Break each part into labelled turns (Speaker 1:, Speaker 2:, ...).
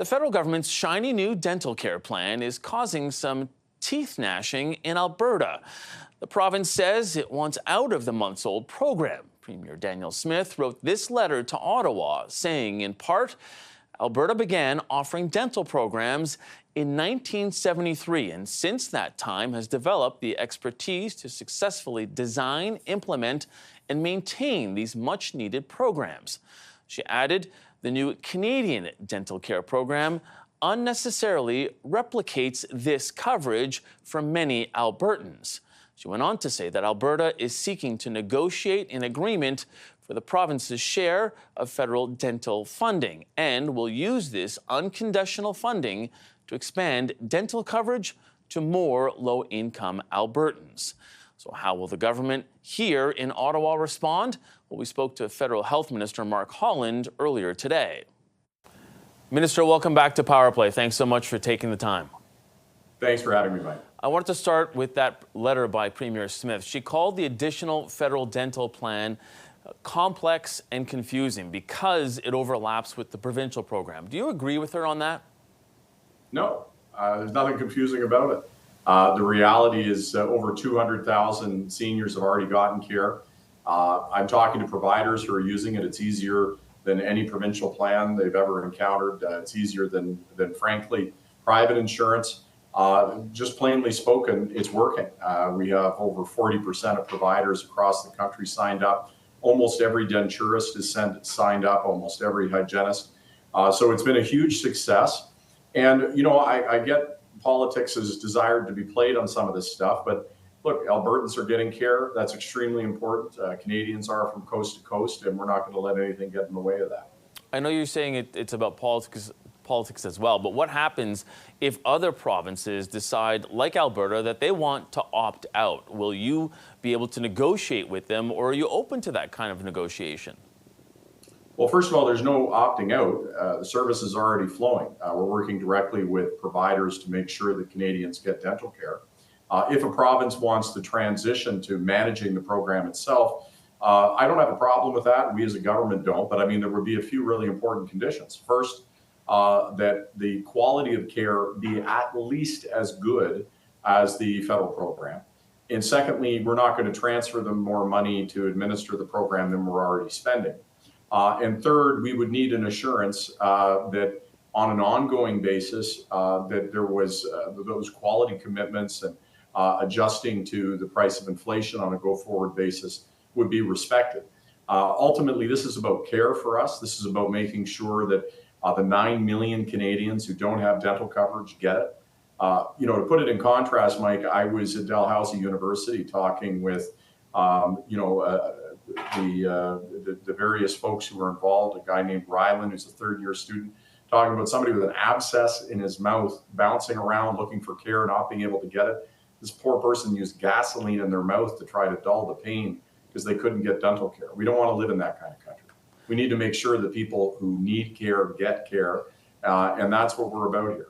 Speaker 1: The federal government's shiny new dental care plan is causing some teeth gnashing in Alberta. The province says it wants out of the months-old program. Premier Danielle Smith wrote this letter to Ottawa, saying, in part, Alberta began offering dental programs in 1973, and since that time has developed the expertise to successfully design, implement, and maintain these much-needed programs. She added, the new Canadian dental care program unnecessarily replicates this coverage for many Albertans. She went on to say that Alberta is seeking to negotiate an agreement for the province's share of federal dental funding and will use this unconditional funding to expand dental coverage to more low-income Albertans. So how will the government here in Ottawa respond? Well, we spoke to Federal Health Minister Mark Holland earlier today. Minister, welcome back to Power Play. Thanks so much for taking the time.
Speaker 2: Thanks for having me, Mike.
Speaker 1: I wanted to start with that letter by Premier Smith. She called the additional federal dental plan complex and confusing because it overlaps with the provincial program. Do you agree with her on that?
Speaker 2: No, there's nothing confusing about it. The reality is over 200,000 seniors have already gotten care. I'm talking to providers who are using it. It's easier than any provincial plan they've ever encountered. It's easier than frankly, private insurance. Just plainly spoken, it's working. We have over 40% of providers across the country signed up. Almost every denturist is signed up, almost every hygienist. So it's been a huge success. And, you know, I get politics is desired to be played on some of this stuff, but look, Albertans are getting care. That's extremely important. Canadians are from coast to coast, and we're not going to let anything get in the way of that.
Speaker 1: I know you're saying it's about politics as well, but what happens if other provinces decide, like Alberta, that they want to opt out? Will you be able to negotiate with them, or are you open to that kind of negotiation?
Speaker 2: Well, first of all, there's no opting out. The service is already flowing. We're working directly with providers to make sure that Canadians get dental care. If a province wants to transition to managing the program itself, I don't have a problem with that. We as a government don't, but I mean, there would be a few really important conditions. First, that the quality of care be at least as good as the federal program. And secondly, we're not going to transfer them more money to administer the program than we're already spending. And third, we would need an assurance that on an ongoing basis, that there was those quality commitments and adjusting to the price of inflation on a go-forward basis would be respected. Ultimately, this is about care for us. This is about making sure that the 9 million Canadians who don't have dental coverage get it. You know, to put it in contrast, Mike, I was at Dalhousie University talking with, the various folks who were involved, a guy named Ryland, who's a third-year student, talking about somebody with an abscess in his mouth, bouncing around looking for care, not being able to get it. This poor person used gasoline in their mouth to try to dull the pain because they couldn't get dental care. We don't want to live in that kind of country. We need to make sure that people who need care get care, and that's what we're about here.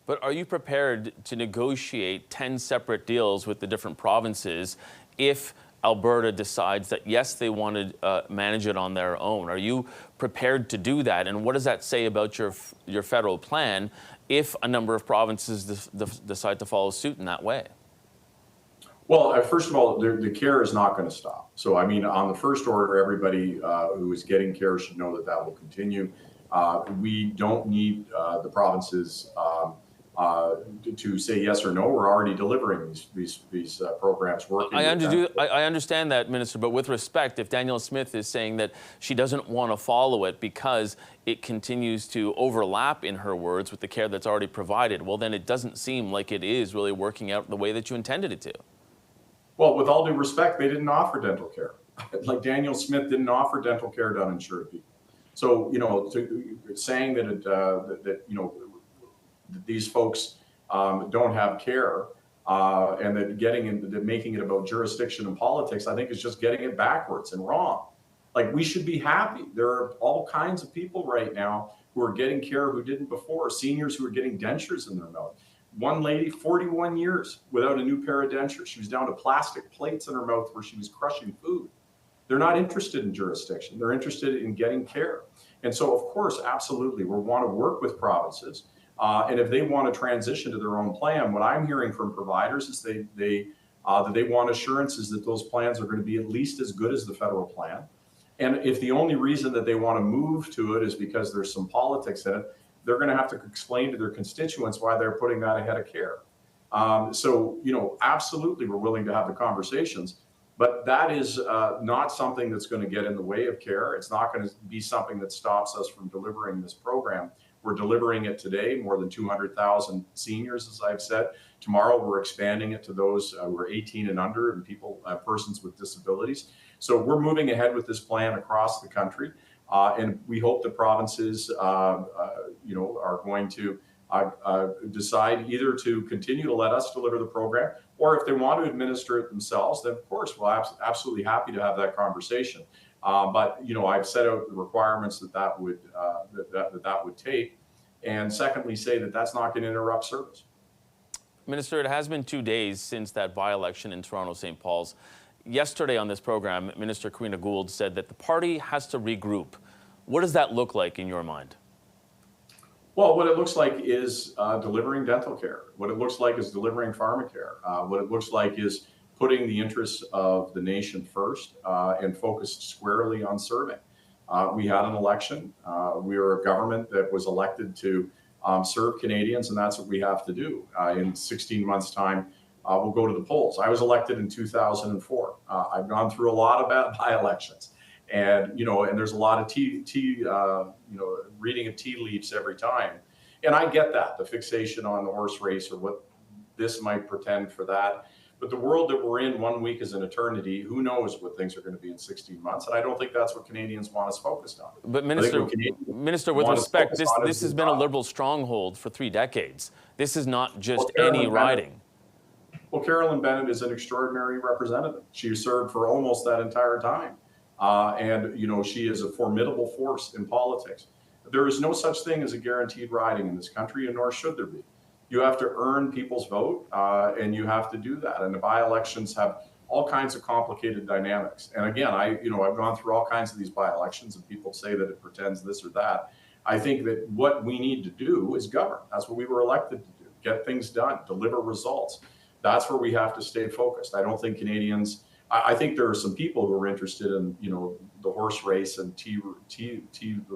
Speaker 1: But are you prepared to negotiate 10 separate deals with the different provinces if Alberta decides that, yes, they want to manage it on their own? Are you prepared to do that? And what does that say about your federal plan if a number of provinces decide to follow suit in that way?
Speaker 2: Well, first of all, the care is not going to stop. So, I mean, on the first order, everybody who is getting care should know that that will continue. We don't need the provinces to say yes or no. We're already delivering these programs working.
Speaker 1: I understand that, Minister, but with respect, if Danielle Smith is saying that she doesn't want to follow it because it continues to overlap, in her words, with the care that's already provided, well, then it doesn't seem like it is really working out the way that you intended it to.
Speaker 2: Well, with all due respect, they didn't offer dental care. Like Danielle Smith didn't offer dental care to uninsured people. So, you know, saying that that these folks don't have care and that making it about jurisdiction and politics, I think is just getting it backwards and wrong. Like, we should be happy. There are all kinds of people right now who are getting care who didn't before. Seniors who are getting dentures in their mouth. One lady, 41 years without a new pair of dentures. She was down to plastic plates in her mouth where she was crushing food. They're not interested in jurisdiction. They're interested in getting care. And so, of course, absolutely, we want to work with provinces. And if they want to transition to their own plan, what I'm hearing from providers is that they want assurances that those plans are going to be at least as good as the federal plan. And if the only reason that they want to move to it is because there's some politics in it, they're going to have to explain to their constituents why they're putting that ahead of care. So, absolutely, we're willing to have the conversations, but that is not something that's going to get in the way of care. It's not going to be something that stops us from delivering this program. We're delivering it today, more than 200,000 seniors, as I've said. Tomorrow, we're expanding it to those who are 18 and under and persons with disabilities. So we're moving ahead with this plan across the country. And we hope the provinces, are going to decide either to continue to let us deliver the program, or if they want to administer it themselves, then of course we're absolutely happy to have that conversation. But I've set out the requirements that would take, and secondly, say that that's not going to interrupt service.
Speaker 1: Minister, it has been 2 days since that by-election in Toronto St. Paul's. Yesterday on this program, Minister Karina Gould said that the party has to regroup. What does that look like in your mind?
Speaker 2: Well, what it looks like is delivering dental care. What it looks like is delivering pharmacare. What it looks like is putting the interests of the nation first and focused squarely on serving. We had an election. We are a government that was elected to serve Canadians, and that's what we have to do. In 16 months' time, we'll go to the polls. I was elected in 2004. I've gone through a lot of by-elections. And there's a lot of reading of tea leaves every time. And I get that, the fixation on the horse race or what this might pretend for that. But the world that we're in, 1 week is an eternity. Who knows what things are going to be in 16 months? And I don't think that's what Canadians want us focused on.
Speaker 1: But Minister, with respect, this has been a Liberal stronghold for 3 decades. This is not just any riding.
Speaker 2: Well, Carolyn Bennett is an extraordinary representative. She served for almost that entire time. And she is a formidable force in politics. There is no such thing as a guaranteed riding in this country, and nor should there be. You have to earn people's vote, and you have to do that. And the by-elections have all kinds of complicated dynamics. And again, I've gone through all kinds of these by-elections, and people say that it pretends this or that. I think that what we need to do is govern. That's what we were elected to do. Get things done, deliver results. That's where we have to stay focused. I don't think Canadians. I think there are some people who are interested in, the horse race and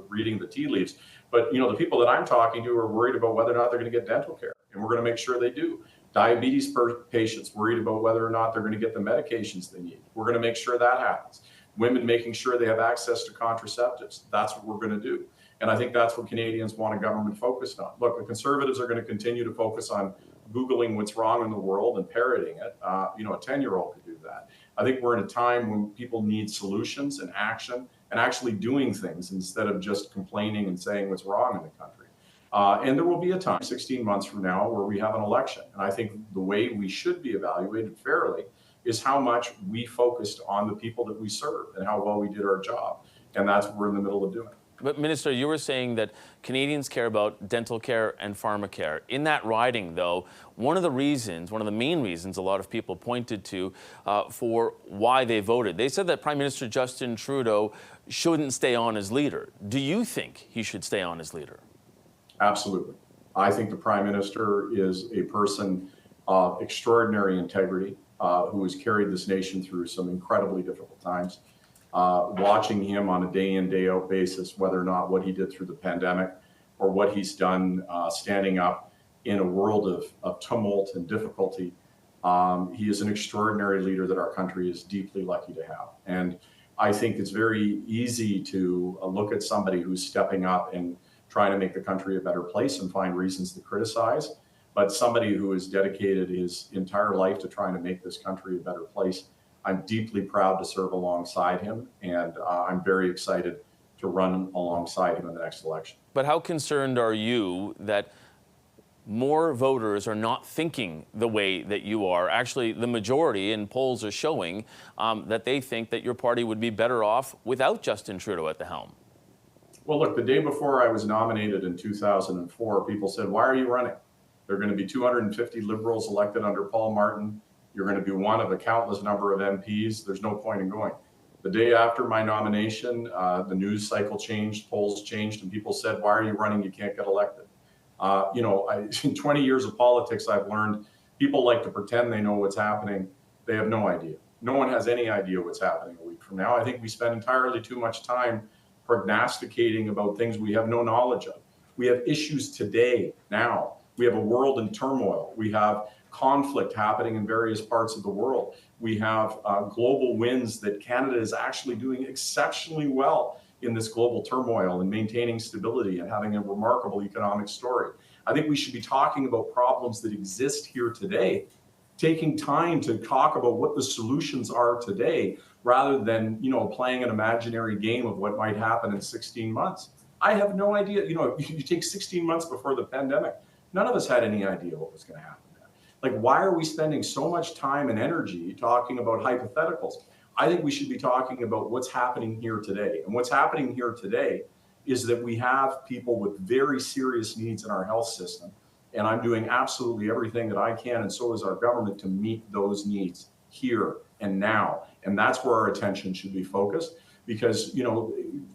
Speaker 2: reading the tea leaves. But, the people that I'm talking to are worried about whether or not they're going to get dental care. And we're going to make sure they do. Diabetes patients worried about whether or not they're going to get the medications they need. We're going to make sure that happens. Women making sure they have access to contraceptives. That's what we're going to do. And I think that's what Canadians want a government focused on. Look, the Conservatives are going to continue to focus on Googling what's wrong in the world and parroting it. A 10-year-old could do that. I think we're in a time when people need solutions and action and actually doing things instead of just complaining and saying what's wrong in the country. And there will be a time, 16 months from now, where we have an election. And I think the way we should be evaluated fairly is how much we focused on the people that we serve and how well we did our job. And that's what we're in the middle of doing.
Speaker 1: But Minister, you were saying that Canadians care about dental care and pharmacare. In that riding, though, one of the main reasons a lot of people pointed to for why they voted, they said that Prime Minister Justin Trudeau shouldn't stay on as leader. Do you think he should stay on as leader?
Speaker 2: Absolutely. I think the Prime Minister is a person of extraordinary integrity who has carried this nation through some incredibly difficult times. Watching him on a day in, day out basis, whether or not what he did through the pandemic or what he's done standing up in a world of tumult and difficulty, he is an extraordinary leader that our country is deeply lucky to have. And I think it's very easy to look at somebody who's stepping up and trying to make the country a better place and find reasons to criticize. But somebody who has dedicated his entire life to trying to make this country a better place, I'm deeply proud to serve alongside him, and I'm very excited to run alongside him in the next election.
Speaker 1: But how concerned are you that more voters are not thinking the way that you are? Actually, the majority in polls are showing that they think that your party would be better off without Justin Trudeau at the helm.
Speaker 2: Well, look, the day before I was nominated in 2004, people said, why are you running? There are going to be 250 Liberals elected under Paul Martin. You're going to be one of a countless number of MPs. There's no point in going. The day after my nomination, the news cycle changed, polls changed, and people said, "Why are you running? You can't get elected." In 20 years of politics, I've learned people like to pretend they know what's happening. They have no idea. No one has any idea what's happening a week from now. I think we spend entirely too much time prognosticating about things we have no knowledge of. We have issues today, now. We have a world in turmoil. We have conflict happening in various parts of the world. We have global wins that Canada is actually doing exceptionally well in this global turmoil and maintaining stability and having a remarkable economic story. I think we should be talking about problems that exist here today, taking time to talk about what the solutions are today, rather than, playing an imaginary game of what might happen in 16 months. I have no idea. You take 16 months before the pandemic, none of us had any idea what was going to happen there. Like, why are we spending so much time and energy talking about hypotheticals? I think we should be talking about what's happening here today. And what's happening here today is that we have people with very serious needs in our health system. And I'm doing absolutely everything that I can, and so is our government, to meet those needs here and now. And that's where our attention should be focused, because,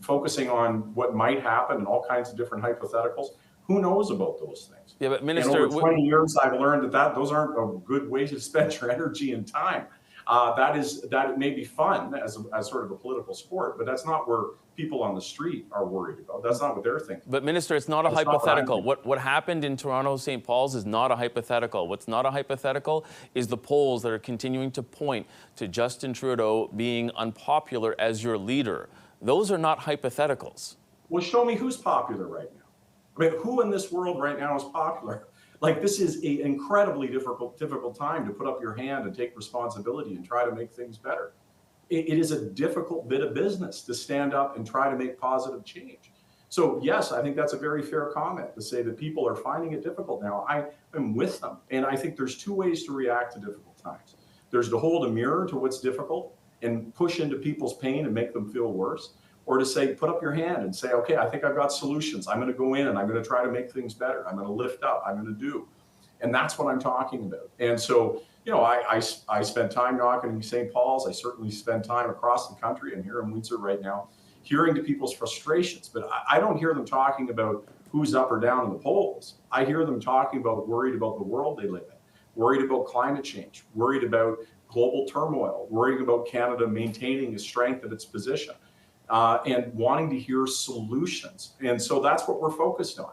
Speaker 2: focusing on what might happen and all kinds of different hypotheticals, who knows about those things?
Speaker 1: Yeah, but Minister,
Speaker 2: and over 20 years, I've learned that those aren't a good way to spend your energy and time. That may be fun as sort of a political sport, but that's not where people on the street are worried about. That's not what they're thinking.
Speaker 1: But Minister, it's not a hypothetical. What happened in Toronto, St. Paul's is not a hypothetical. What's not a hypothetical is the polls that are continuing to point to Justin Trudeau being unpopular as your leader. Those are not hypotheticals.
Speaker 2: Well, show me who's popular right now. I mean, who in this world right now is popular? Like, this is an incredibly difficult time to put up your hand and take responsibility and try to make things better. It is a difficult bit of business to stand up and try to make positive change. So yes, I think that's a very fair comment to say that people are finding it difficult now. I am with them. And I think there's two ways to react to difficult times. There's to hold a mirror to what's difficult and push into people's pain and make them feel worse, or to say, put up your hand and say, okay, I think I've got solutions. I'm going to go in and I'm going to try to make things better. I'm going to lift up. I'm going to do. And that's what I'm talking about. And so, I spend time knocking in St. Paul's. I certainly spend time across the country. I'm here in Windsor right now, hearing to people's frustrations. But I don't hear them talking about who's up or down in the polls. I hear them talking about worried about the world they live in, worried about climate change, worried about global turmoil, worried about Canada maintaining its strength of its position. And wanting to hear solutions. And so that's what we're focused on.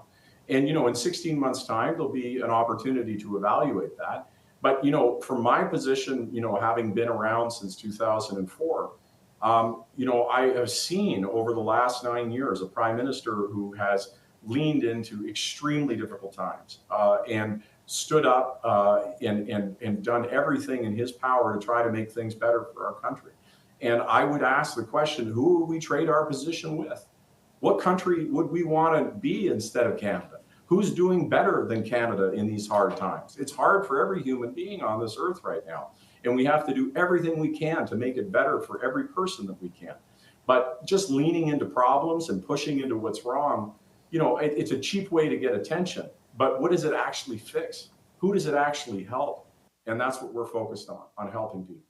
Speaker 2: And, in 16 months' time, there'll be an opportunity to evaluate that. But, from my position, having been around since 2004, I have seen over the last 9 years a prime minister who has leaned into extremely difficult times and stood up and done everything in his power to try to make things better for our country. And I would ask the question, who would we trade our position with? What country would we want to be instead of Canada? Who's doing better than Canada in these hard times? It's hard for every human being on this earth right now. And we have to do everything we can to make it better for every person that we can. But just leaning into problems and pushing into what's wrong, it's a cheap way to get attention. But what does it actually fix? Who does it actually help? And that's what we're focused on helping people.